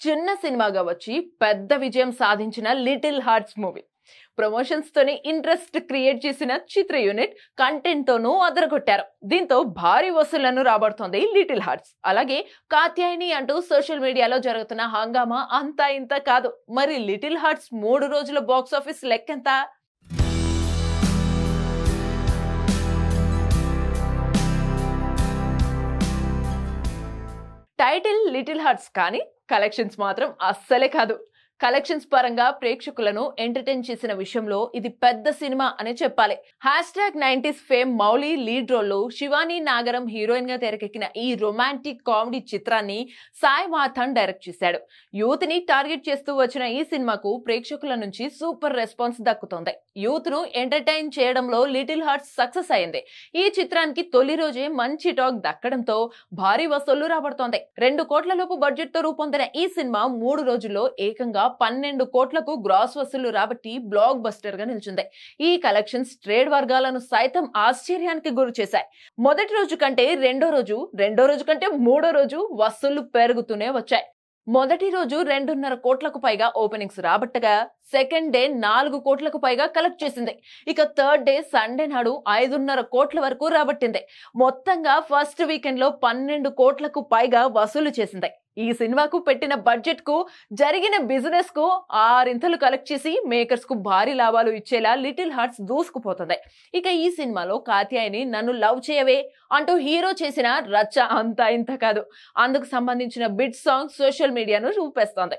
చిన్న సినిమాగా వచ్చి పెద్ద విజయం సాధించిన లిటిల్ హార్ట్స్ మూవీ ప్రమోషన్స్ తోని ఇంట్రెస్ట్ క్రియేట్ చేసిన చిత్ర యూనిట్ కంటెంట్ తోనూ అదరగొట్టారు. దీంతో భారీ వసూళ్లను రాబడుతోంది లిటిల్ హార్ట్స్. అలాగే కాత్యాయని అంటూ సోషల్ మీడియాలో జరుగుతున్న హంగామా అంతా ఇంత కాదు. మరి లిటిల్ హార్ట్స్ 3 రోజుల బాక్స్ ఆఫీస్ లెక్కెంత? టైటిల్ లిటిల్ హార్ట్స్ కానీ కలెక్షన్స్ మాత్రం అస్సలే కాదు. కలెక్షన్స్ పరంగా ప్రేక్షకులను ఎంటర్టైన్ చేసిన విషయంలో ఇది పెద్ద సినిమా అని చెప్పాలి. #90s fame Mouli lead role లో శివాని నాగరం హీరోయిన్ గా తెరకెక్కిన ఈ రొమాంటిక్ కామెడీ చిత్రాన్ని సాయి మాథన్ డైరెక్ట్ చేశాడు. యూత్ ని టార్గెట్ చేస్తూ వచ్చిన ఈ సినిమాకు ప్రేక్షకుల నుంచి సూపర్ రెస్పాన్స్ దక్కుతోంది. యూత్ ను ఎంటర్టైన్ చేయడంలో లిటిల్ హార్ట్స్ సక్సెస్ అయింది. ఈ చిత్రానికి తొలి రోజే మంచి టాక్ దక్కడంతో భారీ వసూళ్లు రాబడుతోంది. 2 కోట్ల లోపు బడ్జెట్ తో రూపొందిన ఈ సినిమా 3 రోజుల్లో ఏకంగా 12 కోట్లకు గ్రాస్ వసూళ్లు రాబట్టి బ్లాక్ బస్టర్ గా నిలిచింది. ఈ కలెక్షన్స్ ట్రేడ్ వర్గాలను సైతం ఆశ్చర్యానికి గురి చేశాయి. మొదటి రోజు కంటే రెండో రోజు కంటే మూడో రోజు వసూళ్లు పెరుగుతూనే వచ్చాయి. మొదటి రోజు 2.5 కోట్లకు పైగా ఓపెనింగ్స్ రాబట్టగా సెకండ్ డే 4 కోట్లకు పైగా కలెక్ట్ చేసింది. ఇక థర్డ్ డే సండే నాడు 5.5 కోట్ల వరకు రాబట్టింది. మొత్తంగా ఫస్ట్ వీకెండ్ లో 12 కోట్లకు పైగా వసూలు చేసింది. ఈ సినిమాకు పెట్టిన బడ్జెట్ కు జరిగిన బిజినెస్ కు 6 కలెక్ట్ చేసి మేకర్స్ కు భారీ లాభాలు ఇచ్చేలా లిటిల్ హార్ట్స్ దూసుకుపోతుంది. ఇక ఈ సినిమాలో కాత్యాయని నన్ను లవ్ చేయవే అంటూ హీరో చేసిన రచ్చ అంతా ఇంత కాదు. అందుకు సంబంధించిన బిట్ సాంగ్ సోషల్ మీడియాను చూపేస్తోంది.